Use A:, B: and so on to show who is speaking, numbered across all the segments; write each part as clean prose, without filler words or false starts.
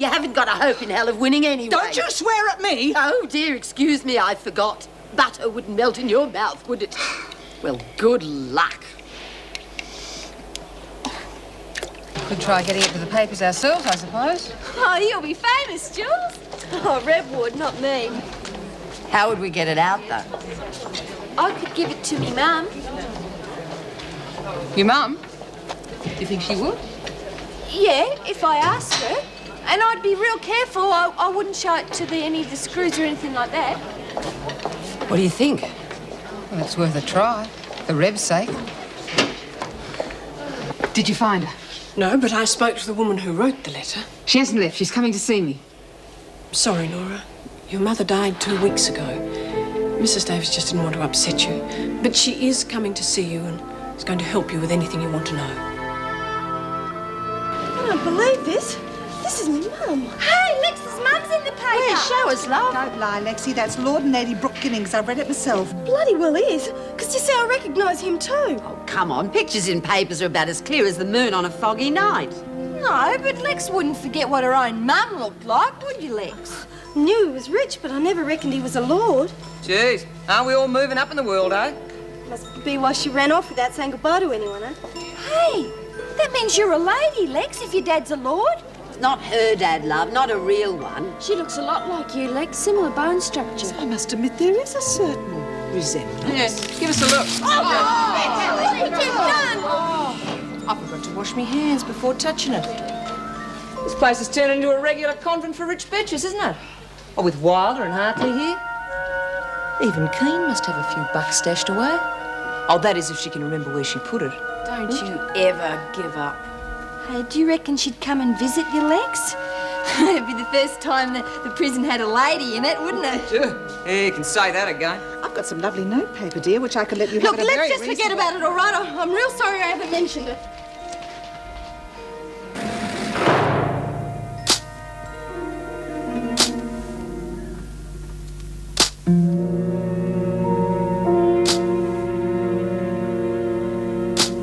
A: You haven't got a hope in hell of winning anyway.
B: Don't you swear at me!
A: Oh, dear, excuse me, I forgot. Butter wouldn't melt in your mouth, would it? Well, good luck.
C: Could try getting it to the papers ourselves, I suppose.
D: Oh, you'll be famous, Jules. Oh, Reb would, not me.
A: How would we get it out, though?
D: I could give it to me mum.
C: Your mum? Do you think she would?
D: Yeah, if I asked her. And I'd be real careful. I wouldn't show it to any of the screws or anything like that.
A: What do you think?
C: Well, it's worth a try, for Reb's sake. Did you find her?
B: No, but I spoke to the woman who wrote the letter.
C: She hasn't left. She's coming to see me.
B: Sorry, Nora. Your mother died 2 weeks ago. Mrs. Davis just didn't want to upset you. But she is coming to see you and is going to help you with anything you want to know.
D: I don't believe this. This is my mum. Hey, Lex's mum's in the paper.
A: Yeah, show us, love.
E: Don't lie, Lexi. That's Lord and Lady Brooke Ginnings. I've read it myself.
D: Bloody well is. Because you see, I recognise him too.
A: Oh, come on. Pictures in papers are about as clear as the moon on a foggy night.
D: No, but Lex wouldn't forget what her own mum looked like, would you, Lex? Knew he was rich, but I never reckoned he was a lord.
C: Jeez, aren't we all moving up in the world, eh?
D: Must be why she ran off without saying goodbye to anyone, eh? Hey, that means you're a lady, Lex, if your dad's a lord.
A: Not her dad, love, not a real one.
D: She looks a lot like you, Lex. Similar bone structure.
E: I must admit, there is a certain resemblance.
C: Yes, give us a look.
D: What have you done?
C: I forgot to wash my hands before touching it. This place has turned into a regular convent for rich bitches, isn't it? Oh, with Wilder and Hartley here. Even Keane must have a few bucks stashed away. Oh, that is if she can remember where she put it.
D: Don't you ever give up. Hey, do you reckon she'd come and visit you, Lex? It'd be the first time the prison had a lady in it, wouldn't it?
C: Sure. Yeah, you can say that again.
E: I've got some lovely notepaper, dear, which I could let you
D: Look,
E: have at a very
D: let's just forget about it, all right? I'm real sorry I haven't mentioned it.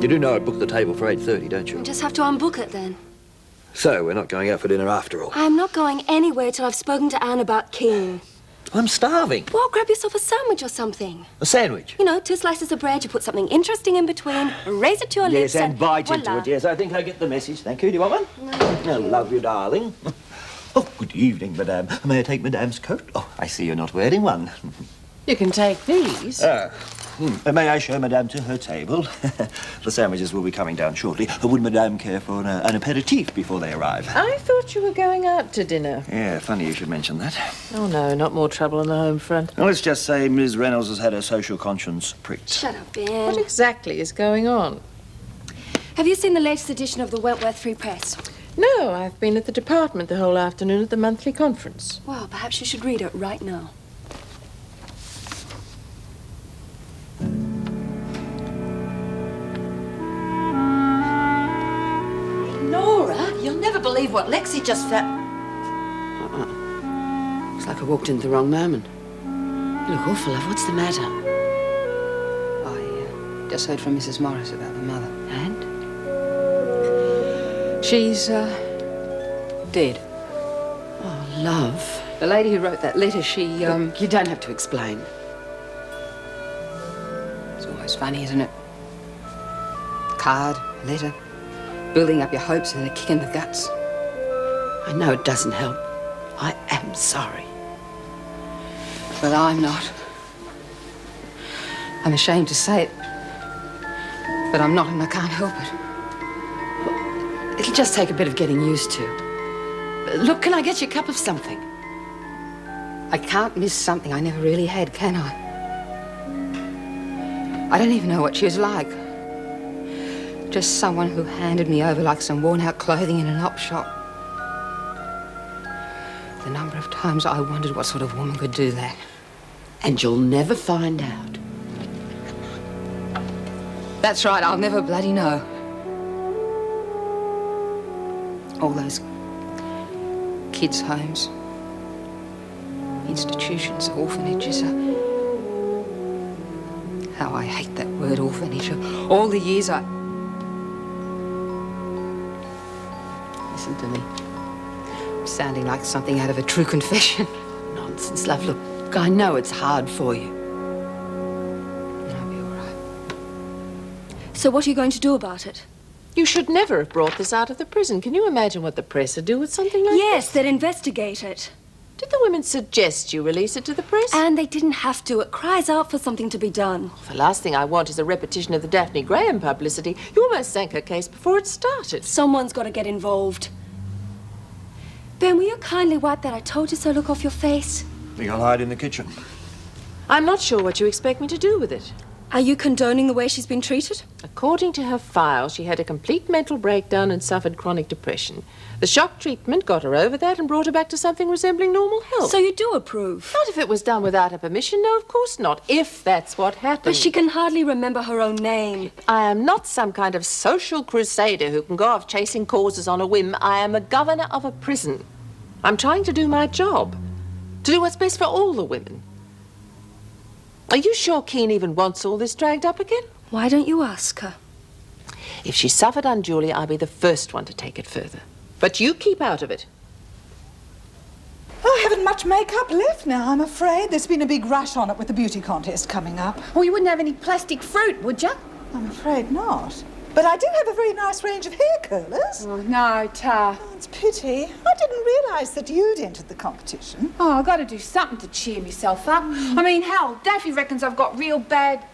F: You do know I booked the table for 8:30, don't you?
D: We'll just have to unbook it then.
F: So we're not going out for dinner after all.
D: I'm not going anywhere till I've spoken to Anne about Keane.
F: I'm starving.
D: Well, grab yourself a sandwich or something.
F: A sandwich?
D: You know, 2 slices of bread, you put something interesting in between, raise it to your lips
F: Yes, and bite into
D: voila.
F: it, yes. I think I get the message. Thank you. Do you want one? No. I love you, darling. Oh, good evening, madame. May I take madame's coat? Oh, I see you're not wearing one.
C: You can take these.
F: May I show madame to her table? The sandwiches will be coming down shortly. Would madame care for an aperitif before they arrive?
G: I thought you were going out to dinner.
F: Yeah, funny you should mention that.
G: Oh, no, not more trouble on the home front.
F: Well, let's just say Ms. Reynolds has had her social conscience pricked.
D: Shut up, Ben.
G: What exactly is going on?
D: Have you seen the latest edition of the Wentworth Free Press?
G: No, I've been at the department the whole afternoon at the monthly conference.
D: Well, perhaps you should read it right now.
A: Nora, you'll never believe what Lexi just found. Looks like I walked into the wrong moment. You look awful, love. What's the matter?
C: I just heard from Mrs. Morris about the mother.
A: And?
C: She's, dead.
A: Oh, love.
C: The lady who wrote that letter, she,
A: Look, you don't have to explain.
C: It's always funny, isn't it? Card, letter, building up your hopes and then a kick in the guts.
A: I know it doesn't help. I am sorry.
C: But I'm not. I'm ashamed to say it, but I'm not and I can't help it.
A: It'll just take a bit of getting used to. Look, can I get you a cup of something?
C: I can't miss something I never really had, can I? I don't even know what she was like. Just someone who handed me over like some worn-out clothing in an op shop. The number of times I wondered what sort of woman could do that.
A: And you'll never find out.
C: That's right, I'll never bloody know. All those kids' homes, institutions, orphanages. How I hate that word, orphanage. All the years I... Listen to me.
A: sounding like something out of a true confession. Nonsense, love. Look, I know it's hard for you. I'll be all right.
D: So what are you going to do about it?
G: You should never have brought this out of the prison. Can you imagine what the press would do with something like
D: Yes,
G: this?
D: they'd investigate it.
G: Did the women suggest you release it to the press?
D: And they didn't have to. It cries out for something to be done.
G: The last thing I want is a repetition of the Daphne Graham publicity. You almost sank her case before it started.
D: Someone's got to get involved. Ben, will you kindly wipe that I told you so look off your face?
F: Think I'll hide in the kitchen.
G: I'm not sure what you expect me to do with it.
D: Are you condoning the way she's been treated?
G: According to her file, she had a complete mental breakdown and suffered chronic depression. The shock treatment got her over that and brought her back to something resembling normal health.
D: So you do approve?
G: Not if it was done without her permission. No, of course not. If that's what happened.
D: But she can hardly remember her own name.
G: I am not some kind of social crusader who can go off chasing causes on a whim. I am a governor of a prison. I'm trying to do my job. To do what's best for all the women. Are you sure Keane even wants all this dragged up again?
D: Why don't you ask her?
G: If she suffered unduly, I'll be the first one to take it further. But you keep out of it.
E: I haven't much makeup left now, I'm afraid. There's been a big rush on it with the beauty contest coming up.
C: Well, you wouldn't have any plastic fruit, would you?
E: I'm afraid not. But I do have a very nice range of hair curlers.
C: Oh, no, Ta.
E: Oh, it's a pity. I didn't realise that you'd entered the competition.
C: Oh, I've got to do something to cheer myself up. I mean, hell, Daffy reckons I've got real bad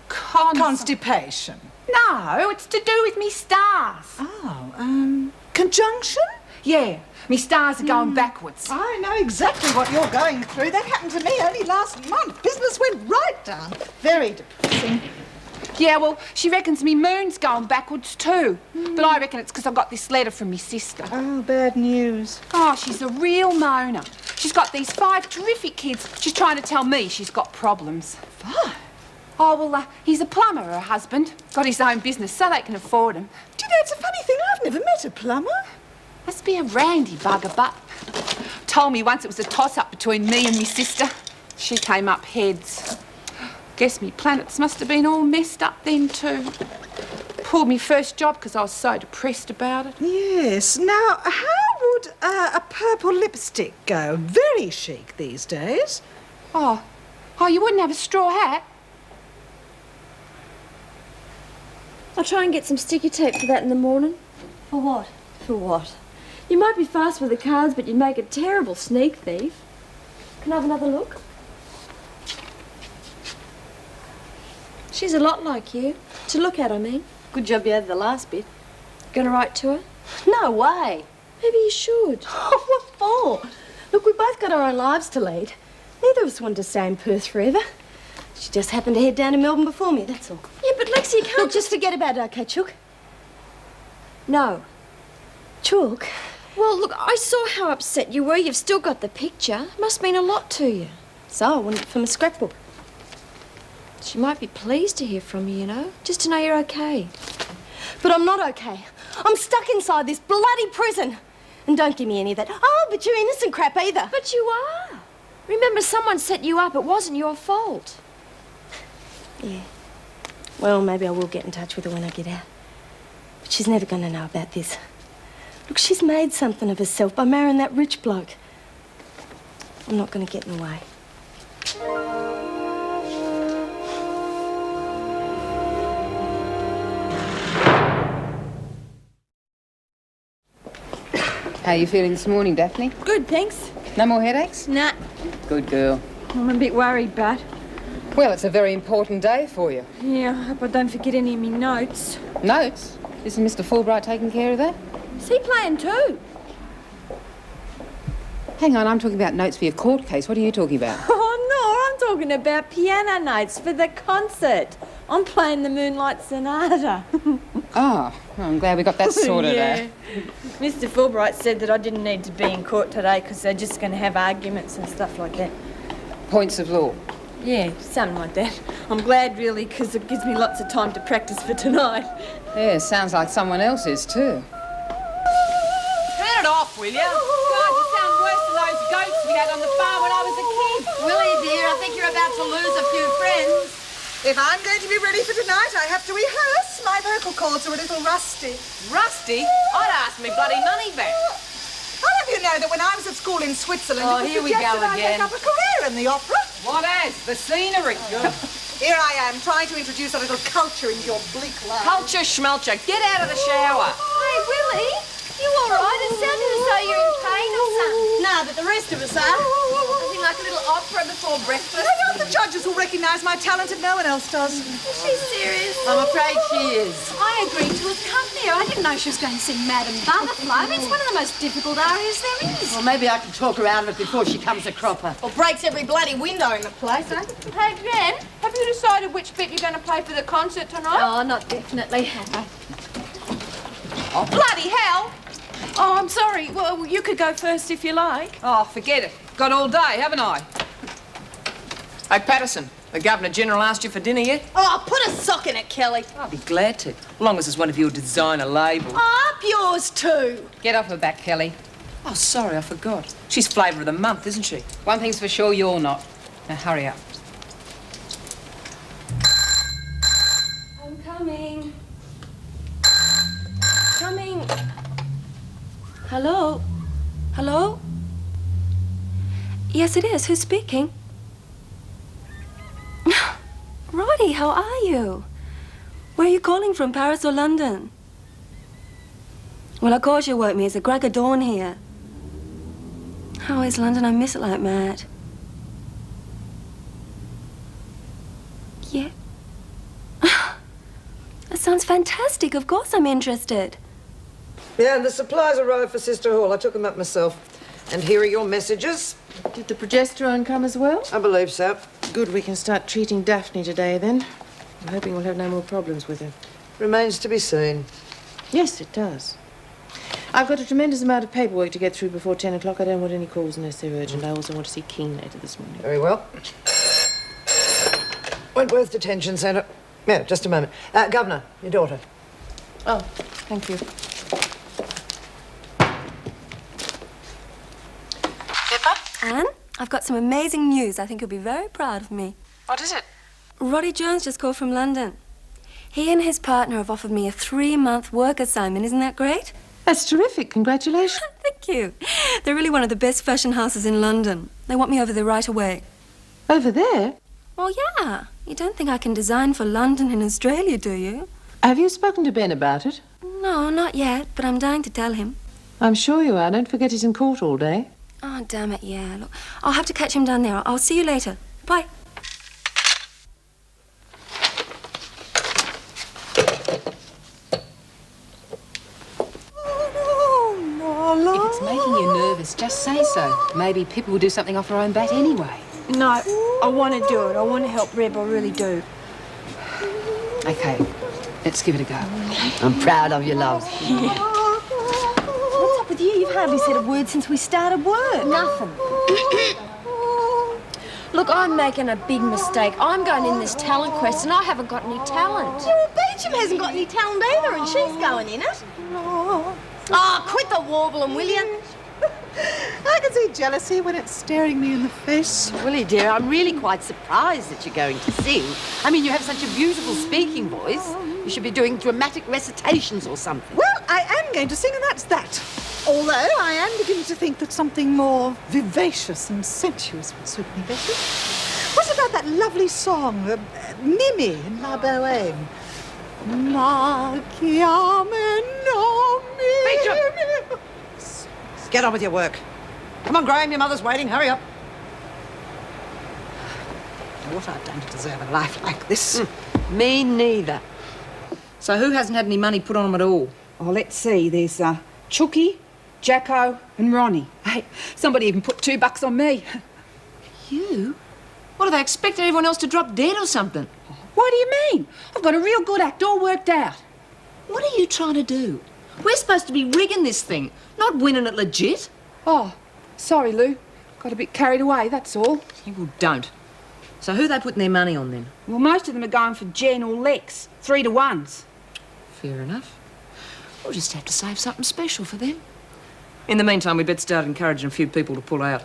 E: Constipation.
C: No, it's to do with me stars.
E: Oh, conjunction?
C: Yeah, me stars are going backwards.
E: I know exactly what you're going through. That happened to me only last month. Business went right down. Very depressing.
C: Yeah, well, she reckons me moon's going backwards too. But I reckon it's because I got this letter from me sister.
E: Oh, bad news.
C: Oh, she's a real moaner. She's got these 5 terrific kids. She's trying to tell me she's got problems.
E: 5?
C: Oh, well, he's a plumber, her husband. Got his own business, so they can afford him.
E: Do you know, it's a funny thing. I've never met a plumber.
C: Must be a randy bugger, but told me once it was a toss-up between me and me sister. She came up heads. Guess me planets must have been all messed up then too. Pulled me first job because I was so depressed about it.
E: Yes. Now, how would a purple lipstick go? Very chic these days.
C: Oh, you wouldn't have a straw hat?
H: I'll try and get some sticky tape for that in the morning.
D: For what?
H: For what? You might be fast with the cards, but you'd make a terrible sneak thief. Can I have another look? She's a lot like you. To look at, I mean. Good job you had the last bit. Gonna write to her?
D: No way.
H: Maybe you should.
D: What for?
H: Look, we both got our own lives to lead. Neither of us wanted to stay in Perth forever. She just happened to head down to Melbourne before me, that's all.
D: Yeah, but Lexi, you can't
H: Look, just forget about it, okay, Chook? No. Chook?
D: Well, look, I saw how upset you were. You've still got the picture. Must mean a lot to you.
H: So I wanted it for my scrapbook.
D: She might be pleased to hear from you, you know, just to know you're okay.
H: But I'm not okay. I'm stuck inside this bloody prison. And don't give me any of that, oh, but you're innocent crap either.
D: But you are. Remember, someone set you up. It wasn't your fault.
H: Yeah. Well, maybe I will get in touch with her when I get out. But she's never going to know about this. Look, she's made something of herself by marrying that rich bloke. I'm not going to get in the way.
A: How are you feeling this morning, Daphne?
H: Good, thanks.
A: No more headaches?
H: Nah,
A: Good girl.
H: I'm a bit worried, Bat.
A: Well, it's a very important day for you.
H: Yeah, I hope I don't forget any of me notes.
A: Notes? Isn't Mr. Fulbright taking care of that?
H: Is he playing too?
A: Hang on, I'm talking about notes for your court case. What are you talking about?
H: Oh, no, I'm talking about piano notes for the concert. I'm playing the Moonlight Sonata.
A: Oh, well, I'm glad we got that sorted out.
H: Mr. Fulbright said that I didn't need to be in court today because they're just going to have arguments and stuff like that.
A: Points of law.
H: Yeah, something like that. I'm glad, really, because it gives me lots of time to practice for tonight.
A: Yeah, sounds like someone else's too.
C: Turn it off, will you? God, you sound worse than those goats we had on the farm when I was a kid.
I: Willie, dear, I think you're about to lose a few friends.
E: If I'm going to be ready for tonight, I have to rehearse. My vocal cords are a little rusty.
C: Rusty? I'd ask me bloody money back.
E: I'll have know that when I was at school in Switzerland,
C: Oh,
E: it was
C: here we go
E: suggested I
C: again.
E: take up a career in the opera.
C: What as? The scenery.
E: Here I am, trying to introduce a little culture into your bleak life.
C: Culture schmelcher, get out of the shower.
D: Hey, Willie, you all right? It sounded as though you're in pain or something. No, but the rest of us are. Nothing like a little opera before breakfast.
E: I know the judges will recognise my talent if no one else does.
D: Is she serious?
C: I'm afraid she is.
D: I agreed to accompany her. I didn't know she was going to sing Madame Butterfly. I mean, it's one of the most difficult arias there is.
A: Well, maybe I can talk her out of it before she comes a cropper.
D: Or breaks every bloody window in the place, eh?
J: Hey, Jen, have you decided which bit you're going to play for the concert tonight?
D: Oh, not definitely.
C: Oh, bloody hell!
J: Oh, I'm sorry. Well, you could go first if you like.
C: Oh, forget it. Got all day, haven't I? Hey, Patterson, the Governor-General asked you for dinner yet?
D: Oh, put a sock in it, Kelly.
C: I'll be glad to, as long as it's one of your designer labels.
D: Oh, up yours too.
C: Get off her back, Kelly. Oh, sorry, I forgot. She's flavour of the month, isn't she? One thing's for sure, you're not. Now, hurry up.
H: I'm coming. Coming. Hello? Hello? Yes, it is. Who's speaking? Roddy, how are you? Where are you calling from, Paris or London? Well, of course you woke me. It's a crack of dawn here. How is London? I miss it like mad. Yeah. That sounds fantastic. Of course I'm interested.
K: Yeah, and the supplies arrived for Sister Hall. I took them up myself. And here are your messages.
G: Did the progesterone come as well?
K: I believe so.
G: Good, we can start treating Daphne today then. I'm hoping we'll have no more problems with her.
K: Remains to be seen.
G: Yes, it does. I've got a tremendous amount of paperwork to get through before 10 o'clock. I don't want any calls unless they're urgent. I also want to see Keane later this morning.
K: Very well. Wentworth Detention Centre. Yeah, just a moment. Governor, your daughter.
G: Oh, thank you.
H: Anne, I've got some amazing news. I think you'll be very proud of me.
J: What is it?
H: Roddy Jones just called from London. He and his partner have offered me a 3-month work assignment. Isn't that great?
G: That's terrific. Congratulations.
H: Thank you. They're really one of the best fashion houses in London. They want me over there right away.
G: Over there?
H: Well, yeah. You don't think I can design for London and Australia, do you?
G: Have you spoken to Ben about it?
H: No, not yet, but I'm dying to tell him.
G: I'm sure you are. Don't forget he's in court all day.
H: Oh, damn it, yeah. Look, I'll have to catch him down there. I'll see you later. Bye.
A: If it's making you nervous, just say so. Maybe Pippa will do something off her own bat anyway.
J: No, I want to do it. I want to help Reb, I really do.
A: Okay, let's give it a go. I'm proud of you, love.
D: What's up with you? You've hardly said a word since we started work. Nothing.
J: Look, I'm making a big mistake. I'm going in this talent quest and I haven't got any talent.
D: Yeah, well, Beecham hasn't got any talent either, and she's going in it. Oh, quit the warbling, will you?
E: I can see jealousy when it's staring me in the face.
A: Willie, dear, I'm really quite surprised that you're going to sing. I mean, you have such a beautiful speaking voice. You should be doing dramatic recitations or something.
E: Well, I am going to sing, and that's that. Although I am beginning to think that something more vivacious and sensuous would suit me better. What about that lovely song, Mimi in La Bohème? Ma chiamano Mimi.
K: Get on with your work. Come on, Graham, your mother's waiting. Hurry up.
E: What I've done to deserve a life like this.
A: Me neither.
C: So who hasn't had any money put on them at all?
L: Oh, let's see. There's Chucky, Jacko and Ronnie. Hey, somebody even put $2 on me.
C: You? What, do they expect everyone else to drop dead or something?
L: What do you mean? I've got a real good act all worked out.
C: What are you trying to do? We're supposed to be rigging this thing, not winning it legit.
L: Oh, sorry, Lou. Got a bit carried away, that's all.
C: You don't. So who are they putting their money on then?
L: Well, most of them are going for Jen or Lex. 3 to 1s.
C: Fair enough. We'll just have to save something special for them. In the meantime, we'd better start encouraging a few people to pull out.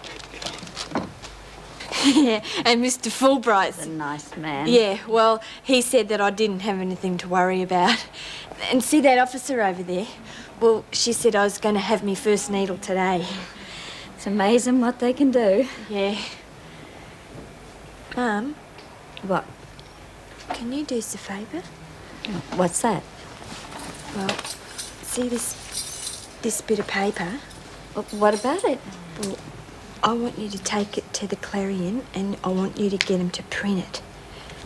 H: Yeah, and Mr. Fulbright's
D: A nice man.
H: Yeah, well, he said that I didn't have anything to worry about. And see that officer over there? Well, she said I was going to have me first needle today.
D: It's amazing what they can do.
H: Yeah. Mum,
D: What?
H: can you do us a favour?
D: What's that?
H: Well, see this bit of paper?
D: What about it?
H: Well, I want you to take it to the Clarion and I want you to get them to print it.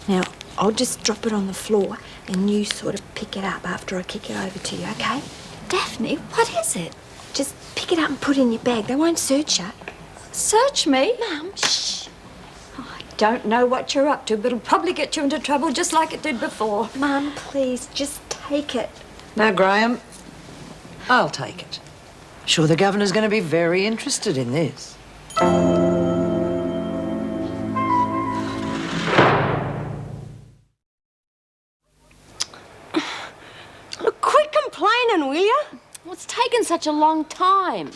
H: Now, I'll just drop it on the floor and you sort of pick it up after I kick it over to you, okay?
D: Daphne, what is it?
H: Just pick it up and put it in your bag. They won't search you.
D: Search me?
H: Mum, shh.
D: I don't know what you're up to, but it'll probably get you into trouble just like it did before.
H: Mum, please, just take it.
K: Now, Graham, I'll take it. Sure, the Governor's going to be very interested in this.
H: Look, quit complaining, will you?
J: What's taken such a long time?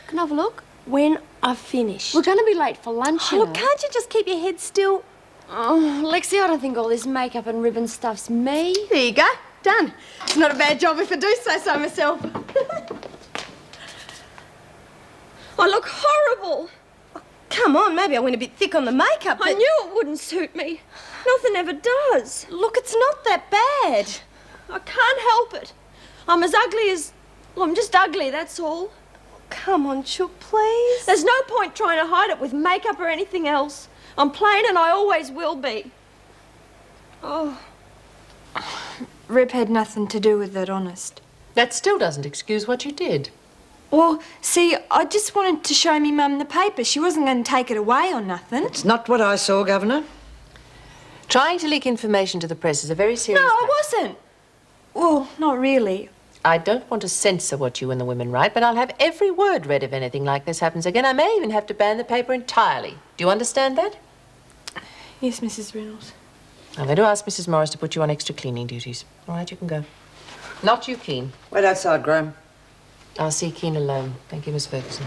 J: Can I have a look?
H: When I've finished.
J: We're going to be late for lunch,
H: Oh,
J: you
H: look,
J: know.
H: can't you just keep your head still?
J: Oh, Lexi, I don't think all this makeup and ribbon stuff's me.
H: There you go. Done. It's not a bad job if I do say so myself. I look horrible. Oh, come on, maybe I went a bit thick on the makeup, but...
D: I knew it wouldn't suit me. Nothing ever does.
H: Look, it's not that bad.
D: I can't help it. I'm as ugly as... Well, I'm just ugly, that's all.
H: Come on, Chook, please.
D: There's no point trying to hide it with makeup or anything else. I'm plain and I always will be. Oh. Rip had nothing to do with that, honest.
G: That still doesn't excuse what you did.
D: Well, see, I just wanted to show me Mum the paper. She wasn't going to take it away or nothing.
K: It's not what I saw, Governor.
G: Trying to leak information to the press is a very serious
D: No, I
G: matter.
D: wasn't. Well, not really.
G: I don't want to censor what you and the women write, but I'll have every word read if anything like this happens again. I may even have to ban the paper entirely. Do you understand that?
H: Yes, Mrs. Reynolds.
G: I'm going to ask Mrs. Morris to put you on extra cleaning duties. All right, you can go. Not you, Keane.
K: Wait outside, Graham.
G: I'll see Keane alone. Thank you, Miss Ferguson.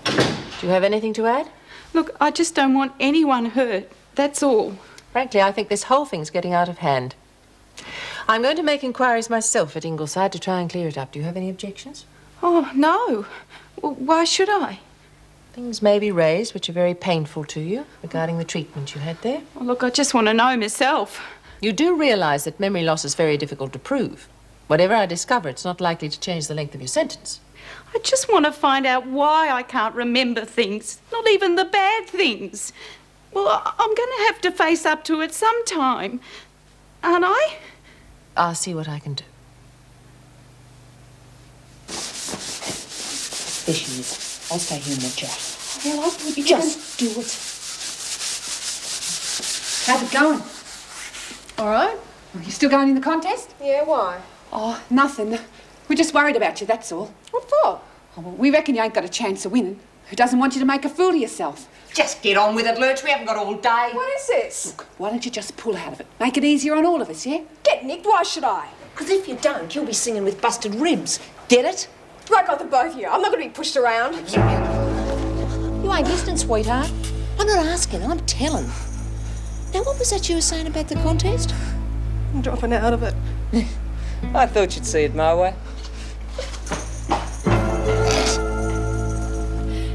G: Do you have anything to add?
L: Look, I just don't want anyone hurt. That's all.
G: Frankly, I think this whole thing's getting out of hand. I'm going to make inquiries myself at Ingleside to try and clear it up. Do you have any objections?
L: Oh, no. Well, why should I?
G: Things may be raised which are very painful to you regarding the treatment you had there.
L: Well, look, I just want to know myself.
G: You do realise that memory loss is very difficult to prove. Whatever I discover, it's not likely to change the length of your sentence.
L: I just want to find out why I can't remember things, not even the bad things. Well, I'm going to have to face up to it sometime, aren't I?
G: I'll see what I can do.
C: There she is. I'll stay here and watch out.
L: Well, I thought you
C: Just do it. How's it going?
L: All right. Are you still going in the contest?
B: Yeah, why?
L: Oh, nothing. We're just worried about you, that's all.
B: What for?
L: Oh, well, we reckon you ain't got a chance of winning. Who doesn't want you to make a fool of yourself?
C: Just get on with it, Lurch. We haven't got all day.
B: What is this?
L: Look, why don't you just pull out of it? Make it easier on all of us, yeah?
B: Get nicked, why should I?
C: Because if you don't, you'll be singing with busted ribs. Get it?
B: Right got the both of you. I'm not going to be pushed around.
C: You ain't listening, sweetheart. I'm not asking, I'm telling. Now, what was that you were saying about the contest?
H: I'm dropping out of it.
K: I thought you'd see it my way.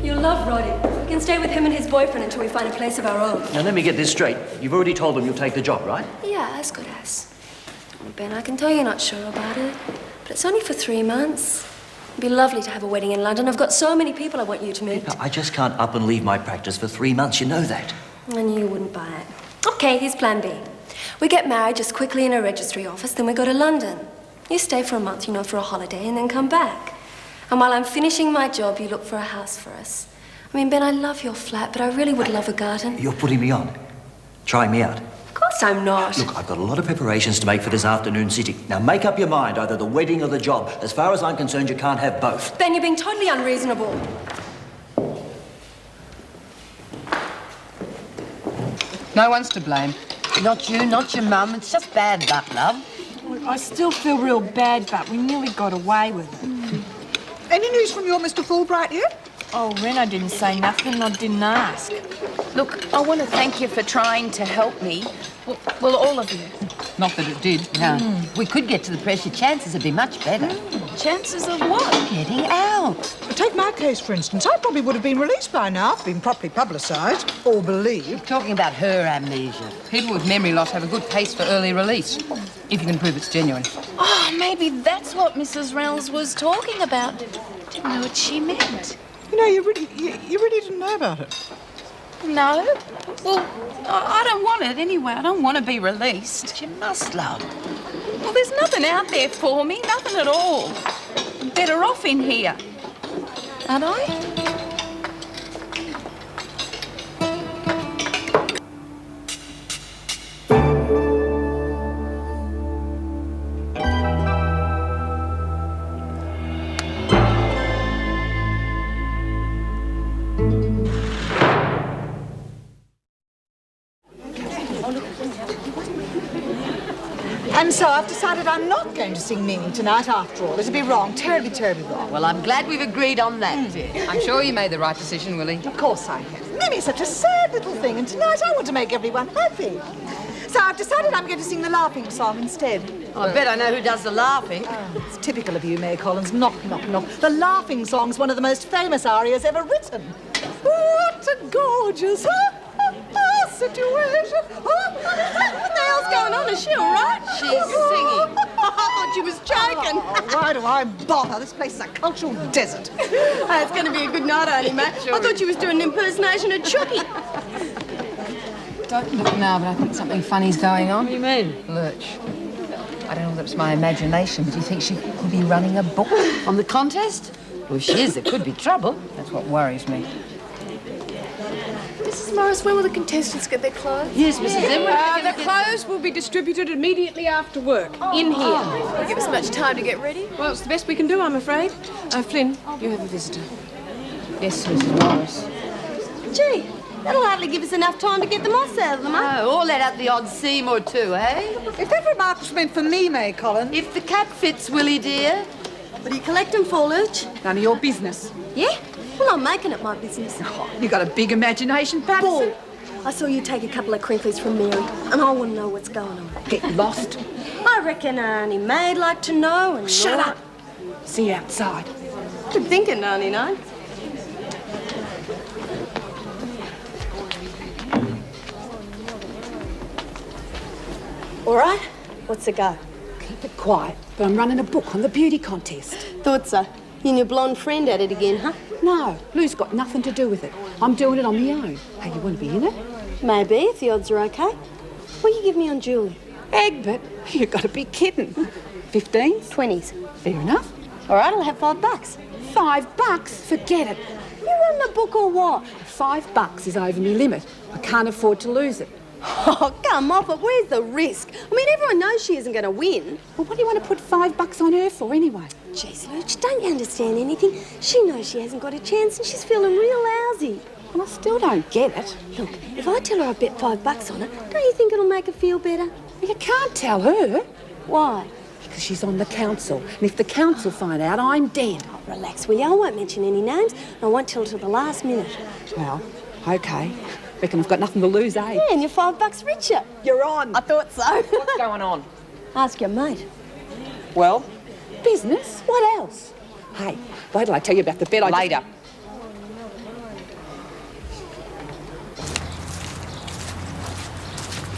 H: You'll love Roddy. We can stay with him and his boyfriend until we find a place of our own.
F: Now, let me get this straight. You've already told them you'll take the job, right?
H: Yeah, as good as. Well, Ben, I can tell you're not sure about it, but it's only for 3 months. It'd be lovely to have a wedding in London. I've got so many people I want you to meet.
F: No, I just can't up and leave my practice for 3 months. You know that.
H: I knew you wouldn't buy it. Okay, here's plan B. We get married just quickly in a registry office, then we go to London. You stay for a month, you know, for a holiday, and then come back. And while I'm finishing my job, you look for a house for us. I mean, Ben, I love your flat, but I really would love a garden.
F: You're putting me on. Trying me out.
H: Of course I'm not.
F: Look, I've got a lot of preparations to make for this afternoon sitting. Now, make up your mind, either the wedding or the job. As far as I'm concerned, you can't have both.
H: Ben, you're being totally unreasonable.
C: No one's to blame.
A: Not you, not your mum. It's just bad luck, love.
D: Look, I still feel real bad, but we nearly got away with it.
E: Any news from your Mr. Fulbright yet?
C: Oh, Rena didn't say nothing. I didn't ask.
L: Look, I want to thank you for trying to help me. Well, all of you.
K: Not that it did.
A: No. We could get to the press. Your chances would be much better.
L: Chances of what?
A: Getting out.
E: Take my case, for instance. I probably would have been released by now if been properly publicised or believed.
A: Talking about her amnesia.
K: People with memory loss have a good case for early release, if you can prove it's genuine.
L: Oh, maybe that's what Mrs. Reynolds was talking about. Didn't know what she meant.
E: You know, you really didn't know about it.
L: No. Well, I don't want it anyway. I don't want to be released.
A: But you must, love.
L: Well, there's nothing out there for me. Nothing at all. I'm better off in here. Aren't I?
E: And so I've decided I'm not going to sing Mimi tonight after all. It'd be wrong, terribly, terribly wrong.
A: Well, I'm glad we've agreed on that, dear.
K: I'm sure you made the right decision, Willie.
E: Of course I have. Mimi's such a sad little thing, and tonight I want to make everyone happy. So I've decided I'm going to sing the laughing song instead.
A: I bet I know who does the laughing.
E: Oh, it's typical of you, May Collins. Knock, knock, knock. The laughing song's one of the most famous arias ever written. What a gorgeous situation.
H: What the hell's going on? Is she all right?
A: She's singing.
H: I thought she was joking.
E: Oh, why do I bother? This place is a cultural desert.
H: It's going to be a good night, Auntie, mate. I thought she was doing an impersonation of Chucky.
K: Don't look now, but I think something funny's going on.
A: What do you mean?
K: Lurch. I don't know if it's my imagination, but do you think she could be running a book?
A: On the contest? Well, if she is, there could be trouble.
K: That's what worries me.
J: Mrs. Morris, when will the contestants get their clothes?
A: Yes, Mrs. Emma.
B: The clothes will be distributed immediately after work, in here.
J: Will give us much time to get ready?
B: Well, it's the best we can do, I'm afraid. Flynn, you have a visitor.
K: Yes, Mrs. Morris.
H: Gee, that'll hardly give us enough time to get the moss out of them, eh?
A: Oh, or let out the odd seam or two, eh?
E: If that remark was meant for me, May Collins.
A: If the cap fits, Willie, dear.
H: What are you collecting for, Lurch?
B: None of your business.
H: Yeah? Well, I'm making it my business.
B: You got a big imagination, Patterson.
H: Bull. I saw you take a couple of crinklies from Mary, and I want to know what's going on.
B: Get lost.
H: I reckon Auntie May'd like to know, and
B: Shut
H: Laura...
B: up. See you outside.
H: Good thinking, Auntie, no? All right. What's the go?
B: Keep it quiet, but I'm running a book on the beauty contest.
H: Thought so. You and your blonde friend at it again, huh?
B: No, Lou's got nothing to do with it. I'm doing it on my own. Hey, you want to be in it?
H: Maybe, if the odds are okay. What you give me on Julie?
B: Egbert, you've got to be kidding. 15s?
H: 20s.
B: Fair enough.
H: All right, I'll have $5.
B: $5? Forget it.
H: You run the book or what?
B: $5 is over my limit. I can't afford to lose it.
H: Oh, come off it. Where's the risk? I mean, everyone knows she isn't going to win.
B: Well, what do you want to put $5 on her for anyway?
H: Jeez, Lurch, don't you understand anything? She knows she hasn't got a chance and she's feeling real lousy.
B: Well, I still don't get it.
H: Look, if I tell her I bet $5 on it, don't you think it'll make her feel better?
B: Well, you can't tell her.
H: Why?
B: Because she's on the council. And if the council find out, I'm dead.
H: Oh, relax, will you? I won't mention any names. And I won't tell her till the last minute.
B: Well, okay. Reckon I've got nothing to lose, eh?
H: Yeah, and you're $5 richer.
B: You're on.
H: I thought so.
K: What's going on?
H: Ask your mate.
B: Well, business. What else? Hey, wait till I tell you about the bet I
K: Later.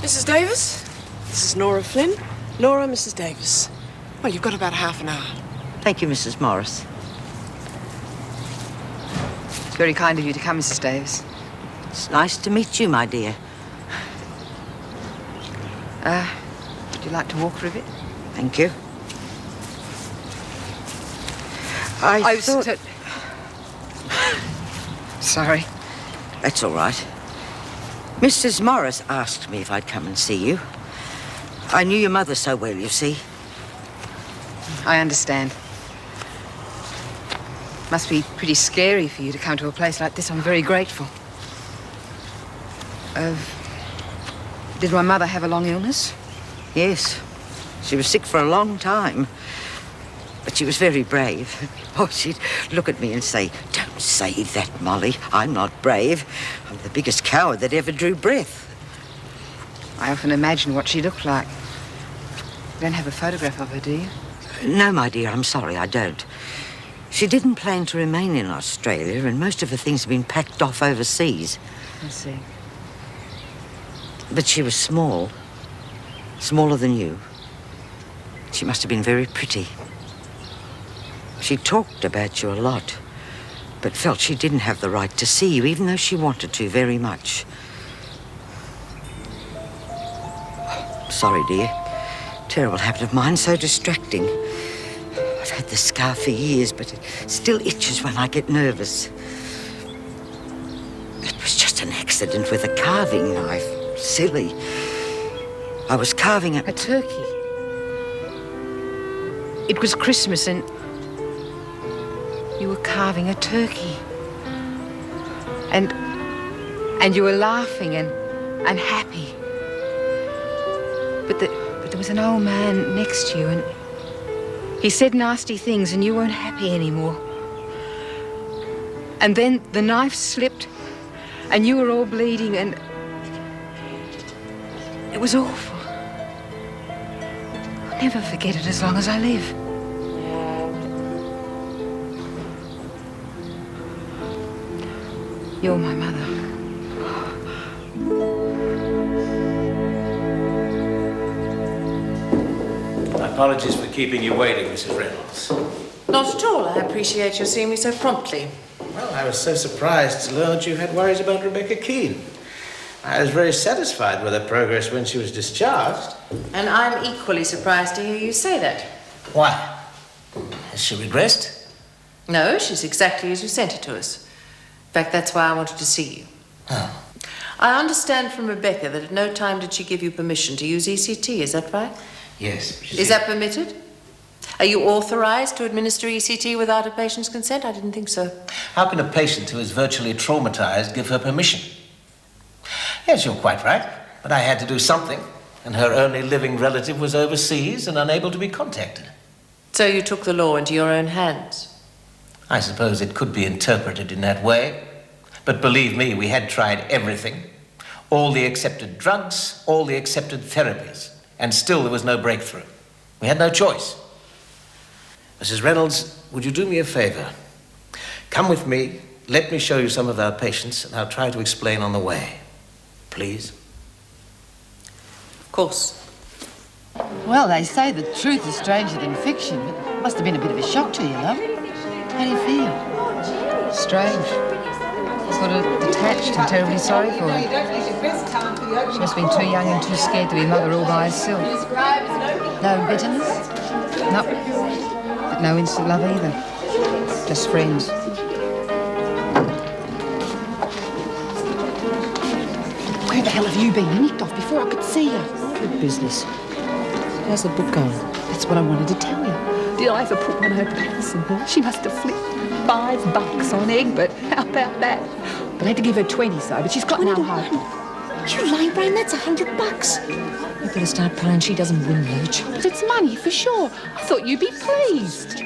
B: Mrs. Davis, this is Nora Flynn. Nora, Mrs. Davis. Well, you've got about half an hour.
A: Thank you, Mrs. Morris.
K: It's very kind of you to come, Mrs. Davis.
A: It's nice to meet you, my dear.
K: Would you like to walk for a bit?
A: Thank you. I thought...
K: Sorry.
A: That's all right. Mrs. Morris asked me if I'd come and see you. I knew your mother so well, you see.
K: I understand. Must be pretty scary for you to come to a place like this. I'm very grateful. Did my mother have a long illness?
A: Yes. She was sick for a long time.
M: But she was very brave. Oh, she'd look at me and say, "Don't say that, Molly. I'm not brave. I'm the biggest coward that ever drew breath."
C: I often imagine what she looked like. You don't have a photograph of her, do you?
M: No, my dear, I'm sorry, I don't. She didn't plan to remain in Australia, and most of her things have been packed off overseas.
C: I see.
M: But she was small. Smaller than you. She must have been very pretty. She talked about you a lot, but felt she didn't have the right to see you, even though she wanted to very much. Sorry, dear. Terrible habit of mine, so distracting. I've had the scar for years, but it still itches when I get nervous. It was just an accident with a carving knife. Silly. I was carving
C: a turkey. It was Christmas and you were carving a turkey. And you were laughing and happy. But there was an old man next to you and he said nasty things and you weren't happy anymore. And then the knife slipped and you were all bleeding and it was awful. I'll never forget it as long as I live. You're my mother.
N: Apologies for keeping you waiting, Mrs. Reynolds.
G: Not at all. I appreciate your seeing me so promptly.
N: Well, I was so surprised to learn that you had worries about Rebecca Keane. I was very satisfied with her progress when she was discharged.
G: And I'm equally surprised to hear you say that.
N: Why? Has she regressed?
G: No, she's exactly as you sent her to us. In fact, that's why I wanted to see you.
N: Oh.
G: I understand from Rebecca that at no time did she give you permission to use ECT, is that right?
N: Yes.
G: Is that permitted? Are you authorized to administer ECT without a patient's consent? I didn't think so.
N: How can a patient who is virtually traumatized give her permission? Yes, you're quite right. But I had to do something, and her only living relative was overseas and unable to be contacted.
G: So you took the law into your own hands?
N: I suppose it could be interpreted in that way. But believe me, we had tried everything. All the accepted drugs, all the accepted therapies. And still there was no breakthrough. We had no choice. Mrs. Reynolds, would you do me a favor? Come with me, let me show you some of our patients, and I'll try to explain on the way. Please?
G: Of course.
A: Well, they say that truth is stranger than fiction, but it must have been a bit of a shock to you, love. How do you feel?
C: Strange. Sort of detached and terribly sorry for her. She must have been too young and too scared to be mother all by herself.
A: No bitterness?
C: No. But no instant love either. Just friends.
A: Where the hell have you been? You nicked off before I could see you.
C: Good business. How's the book going?
A: That's what I wanted to tell you. Did I ever put one over Alison? She must have flipped $5 on Egbert. How about that? But I had to give her 20, so, but she's got no hope. You lame brain, that's $100.
C: You better start praying she doesn't win, Lurch.
A: But it's money for sure. I thought you'd be pleased.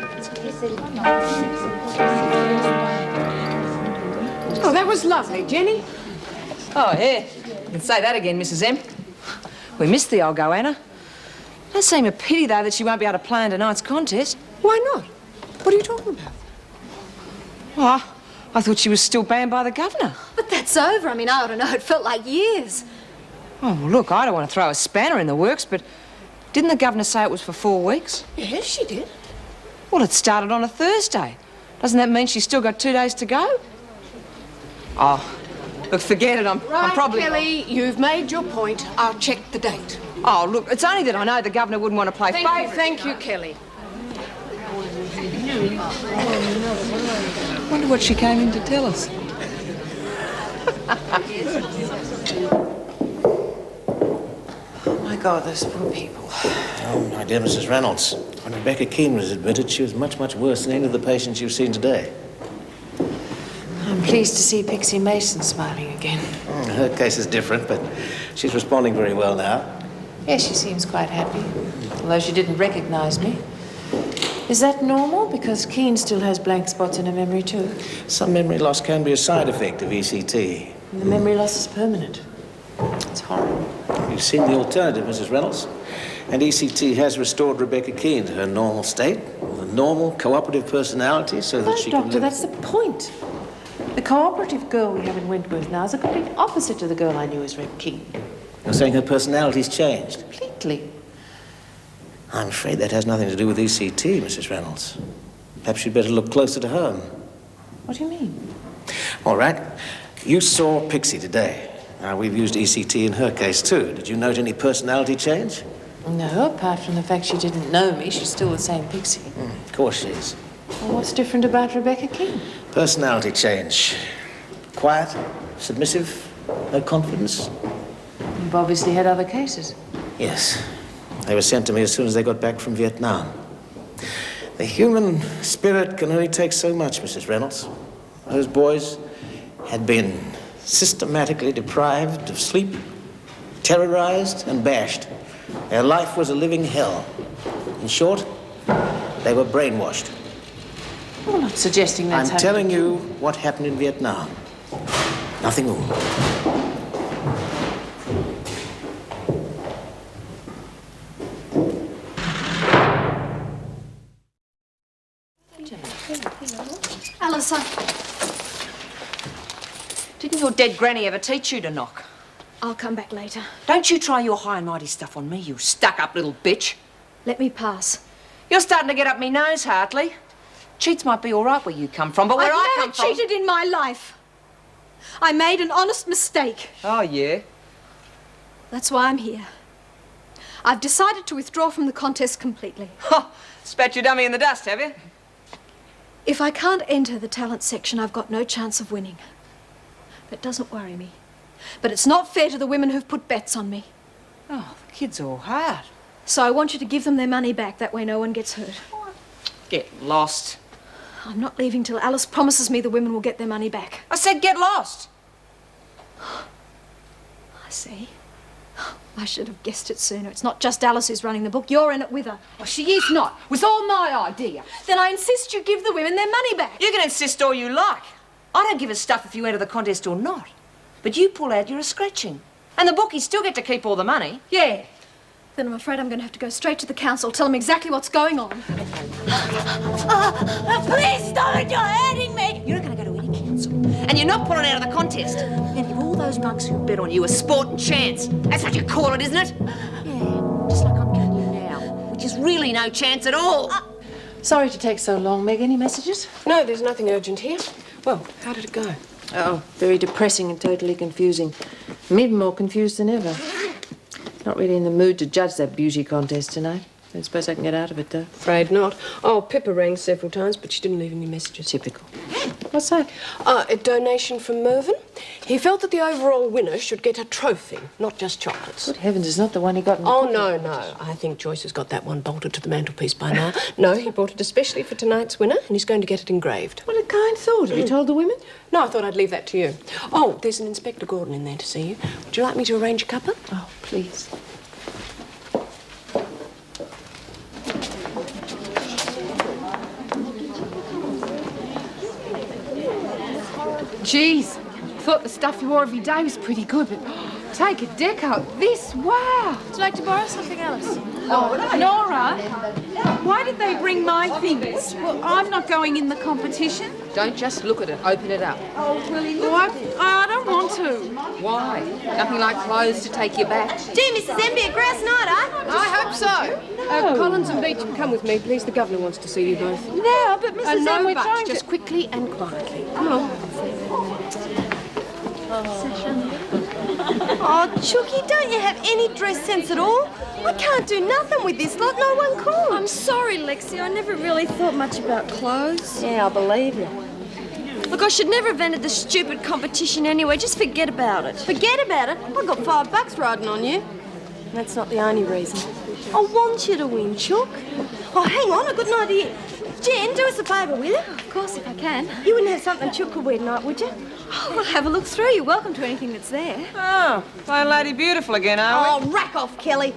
B: Oh, that was lovely, Jenny.
C: Oh, yeah. You can say that again, Mrs. M. We missed the old goanna. It does seem a pity, though, that she won't be able to play in tonight's contest.
B: Why not? What are you talking about?
C: Oh, I thought she was still banned by the governor.
J: But that's over. I mean, I ought to know. It felt like years.
C: Oh, well, look, I don't want to throw a spanner in the works, but didn't the governor say it was for 4 weeks?
B: Yes, she did.
C: Well, it started on a Thursday. Doesn't that mean she's still got 2 days to go? Oh, look, forget it. I'm probably...
B: Kelly, you've made your point. I'll check the date.
C: Oh, look, it's only that I know the governor wouldn't want to play favourites.
B: Thank you, Kelly.
C: Wonder what she came in to tell us.
G: Oh, my God, those poor people.
N: Oh, my dear Mrs. Reynolds, when Rebecca Keane was admitted, she was much, much worse than any of the patients you've seen today.
G: I'm pleased to see Pixie Mason smiling again.
N: Her case is different, but she's responding very well now.
G: Yes, she seems quite happy, although she didn't recognize me.
B: Is that normal? Because Keane still has blank spots in her memory too.
N: Some memory loss can be a side effect of ECT.
B: And the memory loss is permanent. It's horrible.
N: You've seen the alternative, Mrs. Reynolds. And ECT has restored Rebecca Keane to her normal state, with a normal, cooperative personality so that she can
B: Doctor,
N: live...
B: that's the point. The cooperative girl we have in Wentworth now is the complete opposite to the girl I knew as Reb Keane.
N: You're saying her personality's changed?
B: Completely.
N: I'm afraid that has nothing to do with ECT, Mrs. Reynolds. Perhaps you'd better look closer to home.
B: What do you mean?
N: All right. You saw Pixie today. Now, we've used ECT in her case, too. Did you note any personality change?
B: No, apart from the fact she didn't know me, she's still the same Pixie.
N: Of course she is.
B: Well, what's different about Rebecca Keane?
N: Personality change. Quiet, submissive, no confidence.
B: You've obviously had other cases.
N: Yes. They were sent to me as soon as they got back from Vietnam. The human spirit can only take so much, Mrs. Reynolds. Those boys had been systematically deprived of sleep, terrorized and bashed. Their life was a living hell. In short, they were brainwashed.
B: I'm not suggesting that's
N: I'm telling you what happened in Vietnam. Nothing more.
D: Alice,
C: Didn't your dead granny ever teach you to knock?
D: I'll come back later.
C: Don't you try your high and mighty stuff on me, you stuck-up little bitch.
D: Let me pass.
C: You're starting to get up me nose, Hartley. Cheats might be all right where you come from, but where I come from...
D: I've never cheated in my life. I made an honest mistake.
C: Oh, yeah?
D: That's why I'm here. I've decided to withdraw from the contest completely.
C: Ha! Spat your dummy in the dust, have you?
D: If I can't enter the talent section, I've got no chance of winning. That doesn't worry me. But it's not fair to the women who've put bets on me.
C: Oh, the kid's all hard.
D: So I want you to give them their money back. That way no one gets hurt.
C: Get lost.
D: I'm not leaving till Alice promises me the women will get their money back.
C: I said get lost.
D: I see. I should have guessed it sooner. It's not just Alice who's running the book. You're in it with her.
A: Oh, she is not. It was all my idea.
D: Then I insist you give the women their money back.
C: You can insist all you like. I don't give a stuff if you enter the contest or not. But you pull out, you're a scratching. And the bookies still get to keep all the money.
D: Yeah. Then I'm afraid I'm going to have to go straight to the council, tell them exactly what's going on.
I: Please stop it, you're hurting me.
C: You're not going to go to any council. And you're not pulling out of the contest. You're going to give all those monks who bet on you a sporting chance. That's what you call it, isn't it? Yeah, just like I'm giving you now, which is really no chance at all.
B: Sorry to take so long, Meg. Any messages? No, there's nothing urgent here. Well, how did it go? Oh, very depressing and totally confusing. I'm even more confused than ever. Not really in the mood to judge that beauty contest tonight. Don't suppose I can get out of it, though. Afraid not. Oh, Pippa rang several times, but she didn't leave any messages. Typical. What's that? A donation from Mervyn. He felt that the overall winner should get a trophy, not just chocolates. Good heavens, it's not the one he got in the
H: Oh, no. I think Joyce has got that one bolted to the mantelpiece by now. No, he bought it especially for tonight's winner, and he's going to get it engraved.
B: What a kind thought. Have you told the women?
H: No, I thought I'd leave that to you. Oh, there's an Inspector Gordon in there to see you. Would you like me to arrange a cuppa?
B: Oh, please.
A: Jeez, thought the stuff you wore every day was pretty good, but take a deck out this, wow.
D: Would you like to borrow something, Alice?
L: Oh, Nora, why did they bring my things? Well, I'm not going in the competition.
A: Don't just look at it, open it up.
L: Oh, I don't want to.
A: Why? Nothing like clothes to take you back.
I: Gee, Mrs. Enby, a grass night, eh?
B: I hope so. Collins and Beecham, come with me, please. The governor wants to see you both.
D: No, but Mrs.
B: No,
D: Enby,
B: but just quickly and quietly. Come along.
I: Oh, Chooky, don't you have any dress sense at all? I can't do nothing with this lot, no one could.
D: I'm sorry, Lexi. I never really thought much about clothes.
H: Yeah, I believe you.
D: Look, I should never have entered the stupid competition anyway. Just forget about it.
I: Forget about it. I got $5 riding on you.
H: That's not the only reason.
I: I want you to win, Chook. Oh, hang on, I've got an idea. Jen, do us a favour, will you?
D: Of course, if I can.
I: You wouldn't have something Chook could wear tonight, would you?
D: Oh, well, have a look through. You're welcome to anything that's there.
C: Oh, playing Lady Beautiful again, are we?
I: Oh, rack off, Kelly.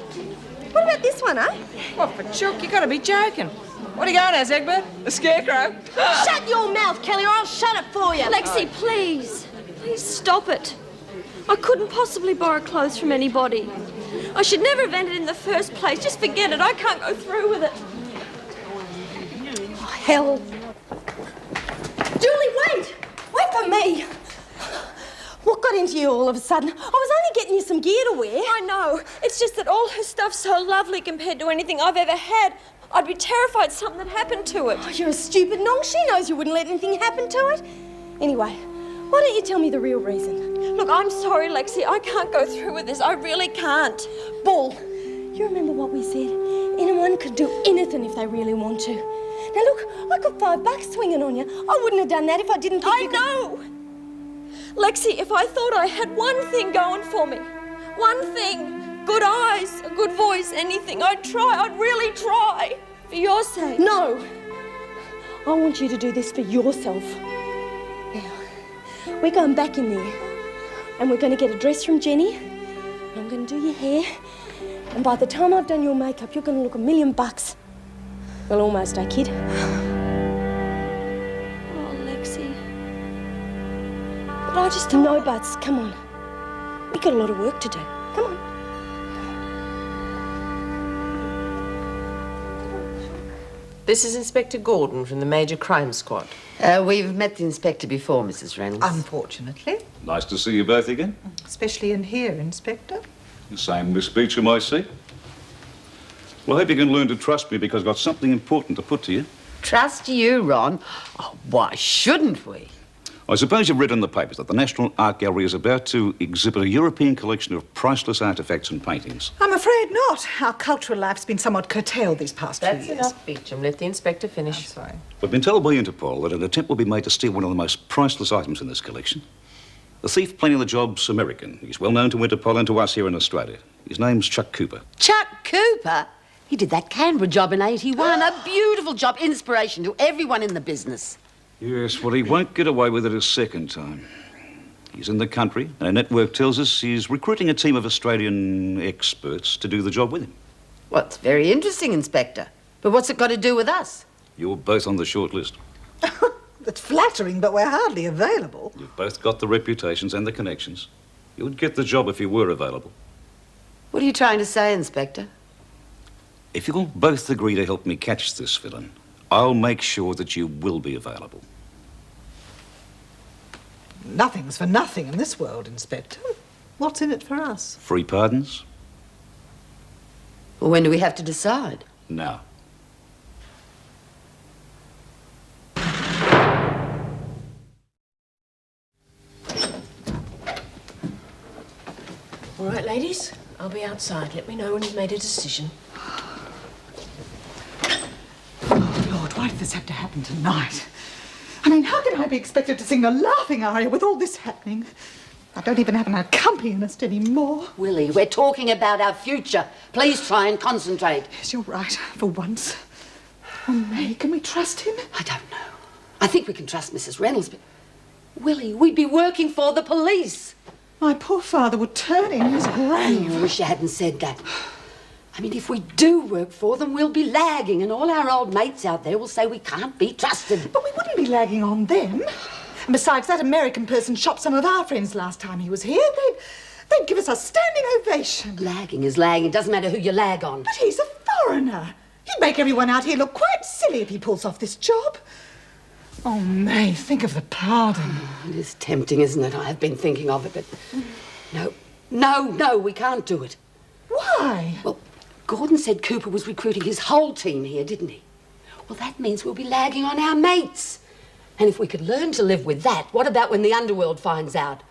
I: What about this one, eh?
C: What, for Chook? You gotta be joking. What are you going as, Egbert? A scarecrow?
I: Shut your mouth, Kelly, or I'll shut it for you.
D: Lexi, please. Please stop it. I couldn't possibly borrow clothes from anybody. I should never have entered in the first place. Just forget it. I can't go through with it.
I: Oh, hell. Julie, wait! Wait for me! What got into you all of a sudden? I was only getting you some gear to wear.
D: I know. It's just that all her stuff's so lovely compared to anything I've ever had. I'd be terrified something had happened to it.
I: Oh, you're a stupid nong. She knows you wouldn't let anything happen to it. Anyway, why don't you tell me the real reason?
D: Look, I'm sorry, Lexi. I can't go through with this. I really can't.
I: Ball, you remember what we said? Anyone could do anything if they really want to. Now look, I got $5 swinging on you. I wouldn't have done that if I didn't think
D: I know! Lexi, if I thought I had one thing going for me, one thing, good eyes, a good voice, anything, I'd try. I'd really try. For your sake.
I: No! I want you to do this for yourself. Now, we're going back in there. And we're going to get a dress from Jenny. And I'm going to do your hair. And by the time I've done your makeup, you're going to look $1,000,000. Well, almost, eh, kid?
D: Oh, Lexi. But I just
I: don't... No buts. Come on. We've got a lot of work to do. Come on.
G: This is Inspector Gordon from the Major Crime Squad.
M: We've met the inspector before, Mrs. Reynolds.
E: Unfortunately.
O: Nice to see you both again.
E: Especially in here, Inspector.
O: The same Miss Beecham, I see. Well, I hope you can learn to trust me because I've got something important to put to you.
M: Trust you, Ron? Oh, why shouldn't we?
O: I suppose you've read in the papers that the National Art Gallery is about to exhibit a European collection of priceless artefacts and paintings.
E: I'm afraid not. Our cultural life's been somewhat curtailed these past few years.
G: That's enough, Beecham. Let the inspector finish.
E: I'm sorry.
O: We've been told by Interpol that an attempt will be made to steal one of the most priceless items in this collection. The thief planning the job's American. He's well known to Interpol and to us here in Australia. His name's Chuck Cooper.
P: Chuck Cooper? He did that Canberra job in '81. A beautiful job, inspiration to everyone in the business.
O: Yes, well, he won't get away with it a second time. He's in the country, and our network tells us he's recruiting a team of Australian experts to do the job with him.
P: Well, it's very interesting, Inspector. But what's it got to do with us?
O: You're both on the short list.
E: That's flattering, but we're hardly available.
O: You've both got the reputations and the connections. You would get the job if you were available.
P: What are you trying to say, Inspector?
O: If you'll both agree to help me catch this villain, I'll make sure that you will be available.
E: Nothing's for nothing in this world, Inspector. What's in it for us?
O: Free pardons?
P: Well, when do we have to decide?
O: Now.
B: All right, ladies. I'll be outside. Let me know when you've made a decision.
E: Oh, Lord, why did this have to happen tonight? I mean, how can I be expected to sing a laughing aria with all this happening? I don't even have an accompanist anymore.
P: Willie, we're talking about our future. Please try and concentrate.
E: Yes, you're right, for once. Oh, May, can we trust him?
P: I don't know. I think we can trust Mrs. Reynolds, but... Willie, we'd be working for the police.
E: My poor father would turn in his grave.
P: I wish you hadn't said that. I mean, if we do work for them, we'll be lagging, and all our old mates out there will say we can't be trusted.
E: But we wouldn't be lagging on them. And besides, that American person shot some of our friends last time he was here. They'd give us a standing ovation.
P: Lagging is lagging. It doesn't matter who you lag on.
E: But he's a foreigner. He'd make everyone out here look quite silly if he pulls off this job. Oh, May, think of the pardon.
P: It is tempting, isn't it? I have been thinking of it, but... No, we can't do it.
E: Why?
P: Well, Gordon said Cooper was recruiting his whole team here, didn't he? Well, that means we'll be lagging on our mates. And if we could learn to live with that, what about when the underworld finds out?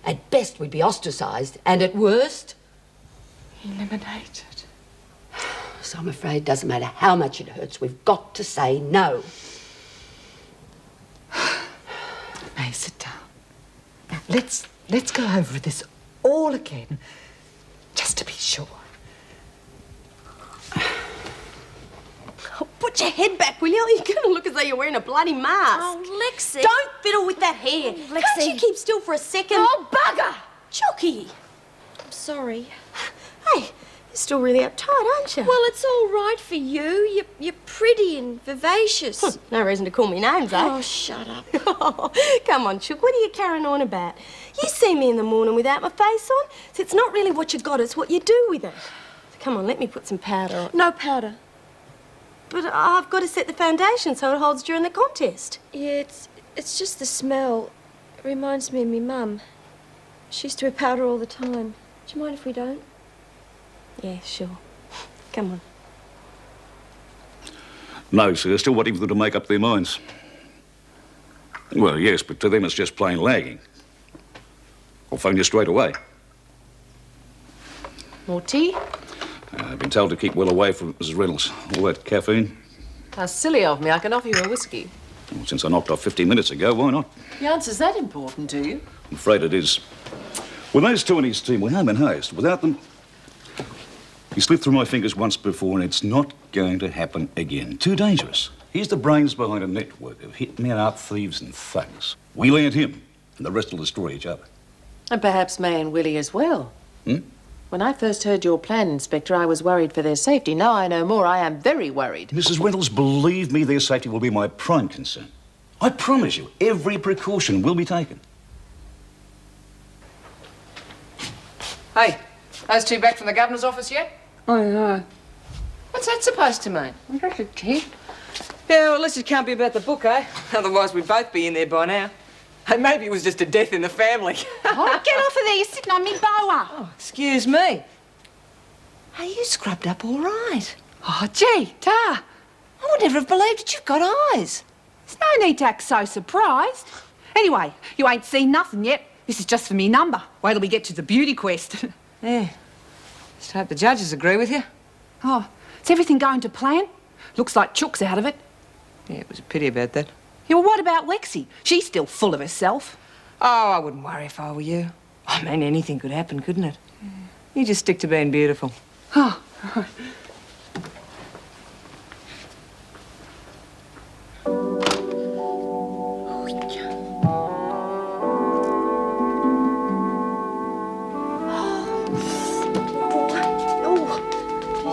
P: At best, we'd be ostracised, and at worst...
E: eliminated.
P: So I'm afraid it doesn't matter how much it hurts, we've got to say no.
E: May, sit down. Now, let's go over this all again, just to be sure.
I: Oh, put your head back, will you? You're going to look as though you're wearing a bloody mask.
D: Oh, Lexi.
I: Don't fiddle with that hair.
D: Lexi.
I: Can't you keep still for a second?
D: Oh, bugger!
I: Chucky.
D: I'm sorry.
I: Hey, you
H: still really uptight, aren't you?
D: Well, it's all right for you. You're pretty and vivacious.
H: No reason to call me names, eh?
D: Oh, shut up.
H: Oh, come on, Chook, what are you carrying on about? You see me in the morning without my face on, so it's not really what you got, it's what you do with it. So come on, let me put some powder on.
D: No powder.
H: But I've got to set the foundation so it holds during the contest.
D: Yeah, it's just the smell. It reminds me of me mum. She used to wear powder all the time. Do you mind if we don't?
H: Yeah, sure. Come on.
O: No, sir, still waiting for them to make up their minds. Well, yes, but to them it's just plain lagging. I'll phone you straight away.
B: More tea?
O: I've been told to keep well away from Mrs. Reynolds. All that caffeine.
B: How silly of me. I can offer you a whiskey.
O: Well, since I knocked off 15 minutes ago, why not?
B: The answer's that important to you?
O: I'm afraid it is. Well, those two in his team were home and host. Without them, he slipped through my fingers once before, and it's not going to happen again. Too dangerous. He's the brains behind a network of hitmen, art thieves and thugs. We land him, and the rest will destroy each other.
B: And perhaps May and Willie as well.
O: Hmm?
B: When I first heard your plan, Inspector, I was worried for their safety. Now I know more. I am very worried.
O: Mrs. Reynolds, believe me, their safety will be my prime concern. I promise you, every precaution will be taken.
C: Hey, those two back from the governor's office yet?
B: Oh, no.
C: What's that supposed to mean?
B: That's a tea.
C: Yeah, well, at least it can't be about the book, eh? Otherwise, we'd both be in there by now. And maybe it was just a death in the family.
A: Oh, get off of there. You're sitting on me boa.
C: Oh, excuse me. Are you scrubbed up all right?
A: Oh, gee, Tar.
C: I would never have believed that you've got eyes.
A: There's no need to act so surprised. Anyway, you ain't seen nothing yet. This is just for me number. Wait till we get to the beauty quest.
C: Yeah. Just hope the judges agree with you.
A: Oh, is everything going to plan? Looks like Chook's out of it.
C: Yeah, it was a pity about that.
A: Yeah, well, what about Lexi? She's still full of herself.
C: Oh, I wouldn't worry if I were you. I mean, anything could happen, couldn't it? You just stick to being beautiful.
A: Oh, right.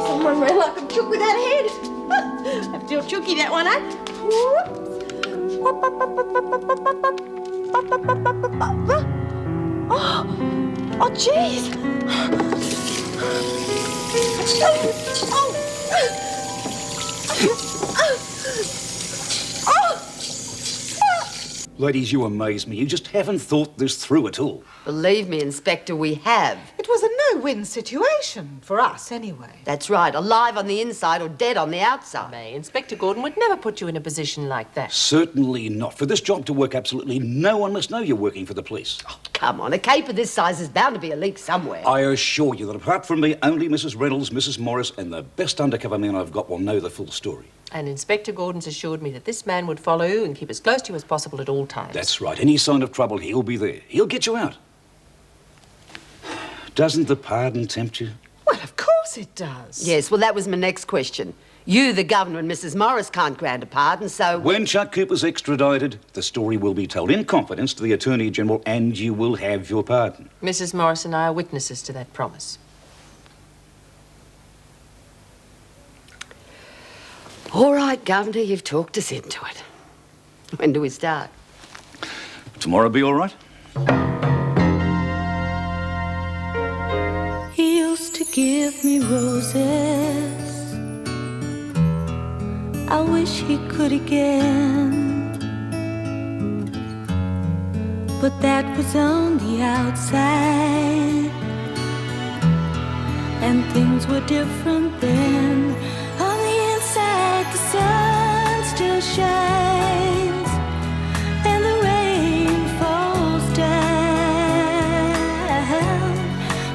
H: Someone ran like a chook with that head. Have to do a chooky that one, eh? Oh, jeez.
O: Ladies, you amaze me. You just haven't thought this through at all.
P: Believe me, Inspector, we have.
E: It was a no-win situation, for us anyway.
P: That's right, alive on the inside or dead on the outside.
B: May, Inspector Gordon would never put you in a position like that.
O: Certainly not. For this job to work, absolutely no one must know you're working for the police.
P: Oh, come on, a caper this size is bound to be a leak somewhere.
O: I assure you that apart from me, only Mrs. Reynolds, Mrs. Morris, and the best undercover man I've got will know the full story.
B: And Inspector Gordon's assured me that this man would follow you and keep as close to you as possible at all times.
O: That's right. Any sign of trouble, he'll be there. He'll get you out. Doesn't the pardon tempt you?
E: Well, of course it does.
P: Yes, well, that was my next question. You, the governor, and Mrs. Morris can't grant a pardon, so...
O: When Chuck Cooper's extradited, the story will be told in confidence to the Attorney General, and you will have your pardon.
B: Mrs. Morris and I are witnesses to that promise.
P: All right, Governor, you've talked us into it. When do we start?
O: Tomorrow be all right?
Q: He used to give me roses. I wish he could again. But that was on the outside, and things were different then. On the inside, the sun still shines, and the rain falls down.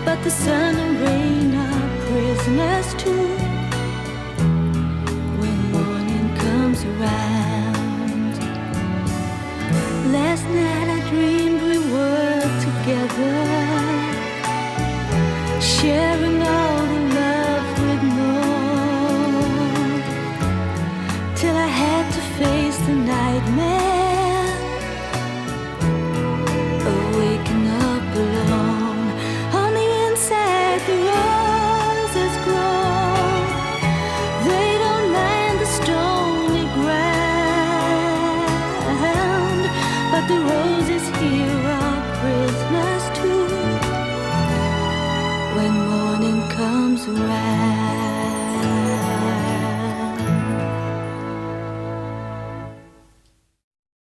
Q: But the sun and rain are prisoners too when morning comes around. Last night I dreamed we were together, sharing all the love we'd known, till I had to face the nightmare of waking up alone. On the inside, the roses the road.